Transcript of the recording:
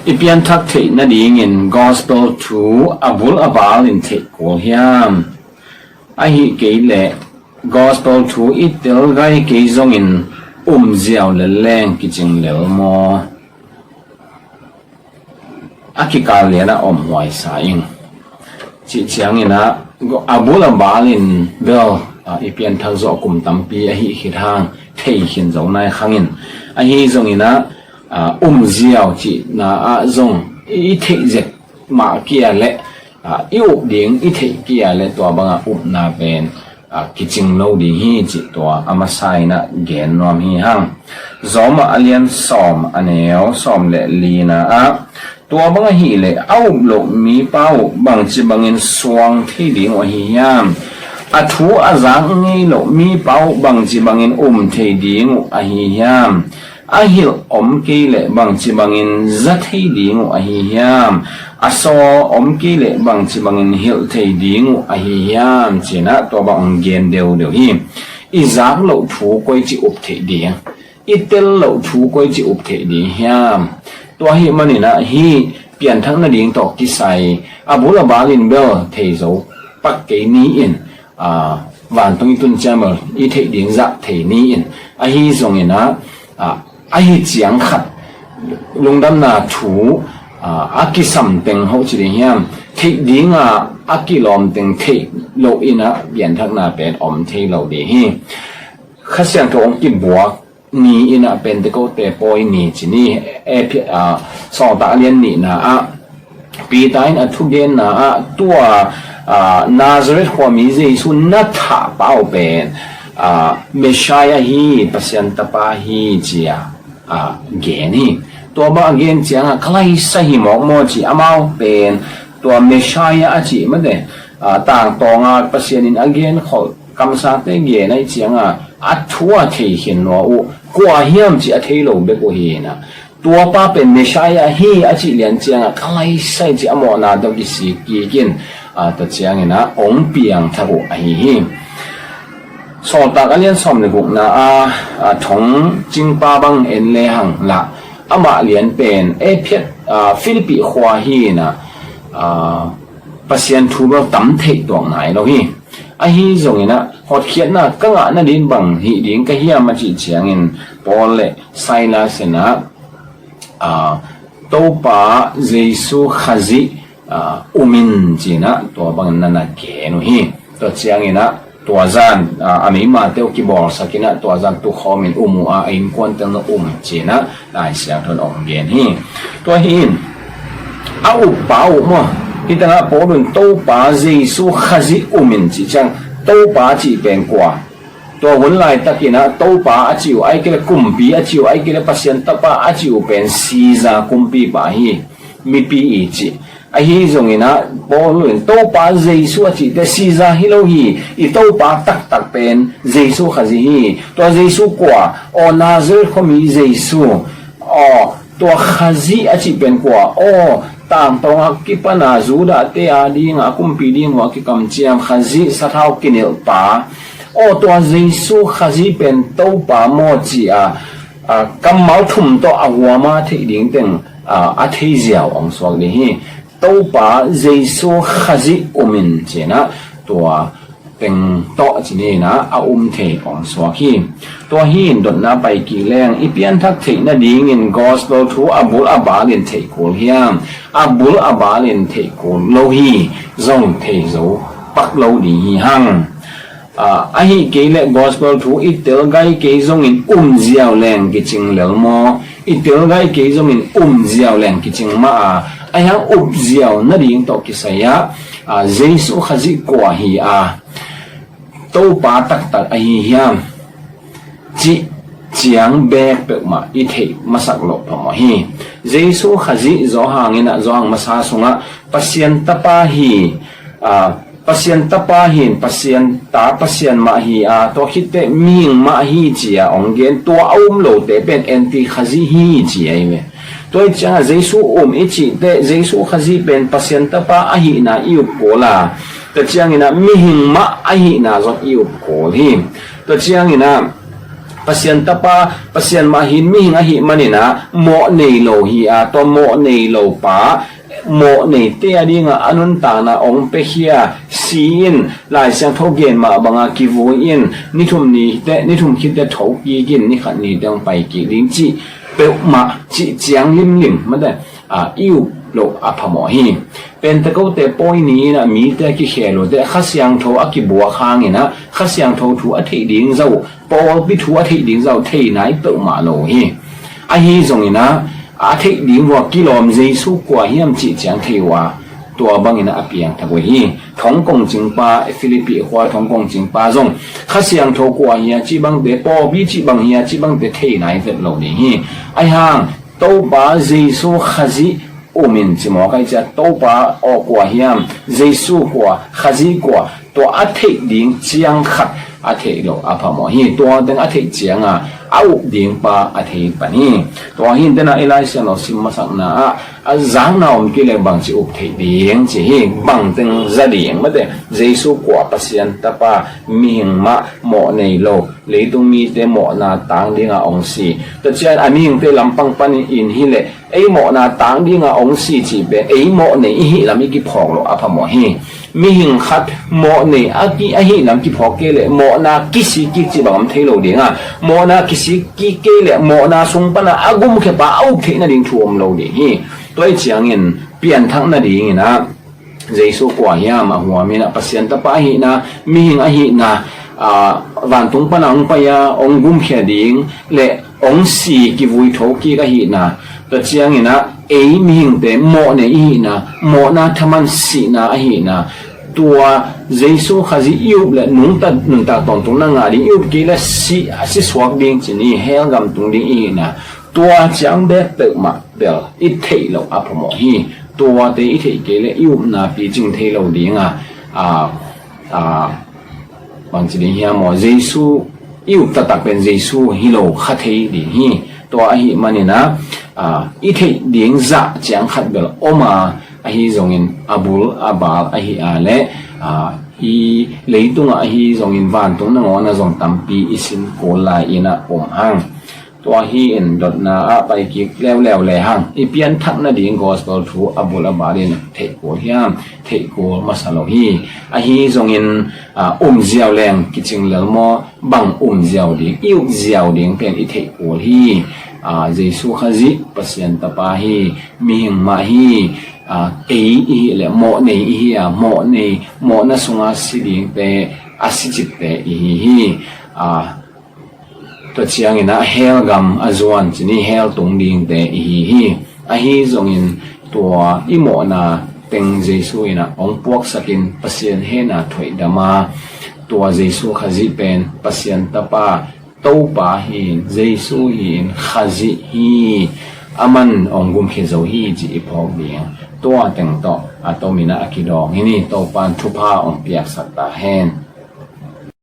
อีเปียนทักเทนั่นเองin gospel to อับุลอับาลินเทกูเฮียมไอฮิเกเล gospel to อีเตลไกเกจงin เจียวเลแรงกิจิงเลวมออากิกาเลียนะหวยสายจิเชียงอินะอับุลอับาลินเบลอีเปียนทักโจกุมตัมปีไอฮิคิดทางเทหินจงนายขังไอฮิจงอินะเจียวจีน่าจงอีเทเจมาเกียเละอีอุบดิ่งอีเทเกียเละตัวบางอุบนาเป็นกิจิงโลดีฮีจิตัวอามาไซนะเกนนวมฮีหังจอมอเลียนสอมอันเอวสอมเละลีนะตัวบางฮีเละเอาโลมีเป้าบางจีบางเงินสวงที่ดิ่งวะฮียามทูอาจางงี้โลมีเป้าบางจีบางเงินที่ดิ่งวะฮียามฮิลกีเลบังจิบังอินจัดให้ดิ่งอหิยามโซกีเลบังจิบังอินฮิลให้ดิ่งอหิยามจีน่าตัวบังเกนเดียวฮีอีจากเราถูกไว้จิอุบเทดิ่งอีเตลเราถูกไว้จิอุบเทดิ่งยามตัวฮีมันนี่นะฮีเปลี่ยนทั้งนั่นดิ่งตอกที่ใส่อับุลบาลินเบลเทโซปักเกนี้อินวันตรงตุนจามอีเทดิ่งจักเทนี้อินฮีทรงอินะไอ้เจียงขัดลุงดำนาถูอากิสัมเต็งเขาจีเดียมเทดิ้งอากิลอมเต็งเทโลอินะเปลี่ยนทักนาเป็นอมเทโลดีฮีข้าเสียงตัวองค์กิบบัวนี่อินะเป็นตะโกเตปอยนี่จีนี่สอตาเลียนนี่นะปีตายนะทุเรียนนะตัวนาซาเรตความมีเจสุนัทาเป้าเป็นเมชายาฮีปัสยันตปาฮีจียเกนี่ตัวบางเกนเจียงใครสหิมอกโมจีอามาเป็นตัวเมชายาจีมันเดต่างตองปัสยันินอเกนเขากำสัตเกนในเจียงทัวเทียนนัวอุกว่าเฮียมจีเทโลเบกเฮนะตัวป้าเป็นเมชายาฮีจีเลียนเจียงใครใส่จีอามอนาดกิสิกีกินแต่เจียงนะองเปียงทักอุไอฮีสอดตากเลียนสอมในกุกนะถงจิงป้าบังเอ็นเลหังละมาเลียนเป็นเพียฟิลิปปินส์ฮีนะปัสยันทูบตั้มเทตัวไหนเราฮีฮีตรงนี้นะหดเขียนนะก็งะนั่นดินบังฮีดินก็เฮียมาจีเชียงอินปอลเลไซลาเซนะโตปาเจสุขจิมินจีนะตัวบังนั่นนะเกนุฮีตัวเชียงอินะตัวจันมีมาเที่ยวกีบอลสักนะตัวจันตุขอมินมูอินควันเตนจีนะได้เสียงทนองเกียนฮีตัวหินเอาป่าวมั้งที่ตั้งแต่ปอดุนโตป่าเจสุขจิมินจีจังโตป่าจีเป็นกว่าตัววันไล่ตะกี้นะโตป่าอาจิวไอเกลกุมปีอาจิวไอเกลปัสยันตป่าอาจิวเป็นซีซากุมปีป่าฮีมีปีอีจีไอ้ฮีตรงนี้นะพอรู้โตป่าเจสุจีแต่ซีซาฮิโลฮีอีโตป่าตักเป็นเจสุขจิฮีตัวเจสุกว่านาซาเรตเขามีเจสุตัวขจิอาจิเป็นกว่าต่างตรงกิปนาจูดาเตียดีงาคุมปีดีงว่ากิกำเจียมขจิสัทาวกินเอลป่าตัวเจสุขจิเป็นโตป่าโมจีกำมาทุ่มตัวอวัวมาที่ดิ่งเต็งอาทิเจียวองสวกนี้โตป่าเจสุขจิมินเจนะตัวเป็นโตจีนี่นะเทองสวกฮีตัวฮีนดดนะไปกี่แรงอีเปียนทักเทนะดิ่งอินกอสโลทูอับุลอับาลินเทโคลเฮียมอับุลอับาลินเทโคลโลฮีจงเทโซปักโลดีหังฮีเกลกอสเปลทูอีเตลไกเกจงอินเจียวแรงกิจิงเหลวมออีเตลไกเกจงอินเจียวแรงกิจิงมายังเจียวนั่นดิ่งตอกิสยาเจสุขจิกว่าฮีโตป่าตักฮีเฮียมจีเจียงเบกเปกมาอีเทมาสักหลบพอมาฮีเจสุขจิจอหางินะจอหางมาซาสุงะปัสยันตปาฮีปัสยันตปาหินปัสยันตาปัสยันมาฮีตัวคิดเตมิงมาฮีจีองเกนตัวโลเตเป็นแอนติขจิฮีจีไอเวตัวจ้าเจสุอิจิเตเจสุขจิเป็นปัสยันตปาฮีนาอิวโกลาแต่เจียงอินะมิหิงมาฮีนาจออิวโกลฮีตัวเจียงอินะ pasien tapa pasien mahin mi hinga hi manina mo nei lo hi a to mo nei lo pa mo nei te adinga anun ta na ong pe hia sin lai sang tho gen ma banga ki vo in ni thum ni te ni thum khit te tho ki gin ni khat ni dang pai ki ling chi pe ma chi chiang lim lim ma da iu lo aphamo hi pen ta ko te poi ni na mi te ki khelo de khasiang tho aki bua khang ina khasiang tho thu a thei ding zau po bi thu a thei ding zau thei nai pe ma lo hi a hi zong ina a thei ding wa kilom jesu kwa hiam chi chang thei wa tua bang ina apiang ta hi thong kong jing pa philippi hwa thong kong jing pa zong khasiang tho kwa hi chi bang de po bi chi bang hi chi bang de thei nai vet lo ni hi ai hang to ba jesu khazi omin chi mo kai cha to pa o kwa hiam jesu kwa khazi kwa to a thei ding chiang khat a thei lo a pha mo hi to den a thei chiang au ding pa a thei pani to hin dena elisa no sim masak na a zang na om ki le bang chi up thei ding chi hi bang teng za ding ma de jesu kwa pasien ta pa ming ma mo nei lo le tung mi te mo na tang dinga ong si to chian a ming te lampang pani in hi le ei mo na tang dinga ong si chi be ei mo nei hi lam ki phok lo a pha mo hi mi hing khat mo nei a ki a hi lam ki phok ke le mo na kisi ki chi bang thei lo dinga mo na kisi ki ke le mo na sung pa na agum ke pa au the na ding thuom lo ding hi toi chiang in pian thang na ding ina jesu kwa ya ma huwa mi na pasien ta pa hi na mi hing a hi na van tung pa na ong pa ya ong gum khe ding le ong si ki vui tho ki ka hi na to chiang ina ei mi hing te mo ne hi na mo na thaman si na a hi na tua jesu khazi yub le nung ta ton tung na nga ding yub ki le si swak ding chini hel gam tung ding i na tua chiang be te ma bel I thei lo apmo hi tua te I thei ke le yub na pi jing thei lo ding bang chi ding hiam mo jesu yub ta tak pen jesu hi lo kha thei ding hi tua hi manina I thei ding za chiang khat bel oma ahi zongin abul abal ahi ale I leitung ahi zongin van tung na ngona zong tampi isin kola ina hang to hi in dot na a pai ki lew le hang I pian thak na ding gospel thu abul abalin thei ko hiam thei ko masalo hi ahi zongin ziaw leng kiching lelmo bang ziaw ding iu ziaw ding pen I thei ko hi jesu khazi pasien tapa hi ming ma hi ei le mo nei hi mo nei mo na sunga siding te asijit te hi to chiang ina hel gam azwan chini hel tung ding te hi a hi zongin to I mo na teng jesu ina ong puak sakin pasien he na thoi dama to jesu khazi pen pasien tapa to pa hin jesu hin khazi hi aman ong gum khe zo hi ji ipok ding to teng to atomina akidong hini to pan thupa ong piak sakta hen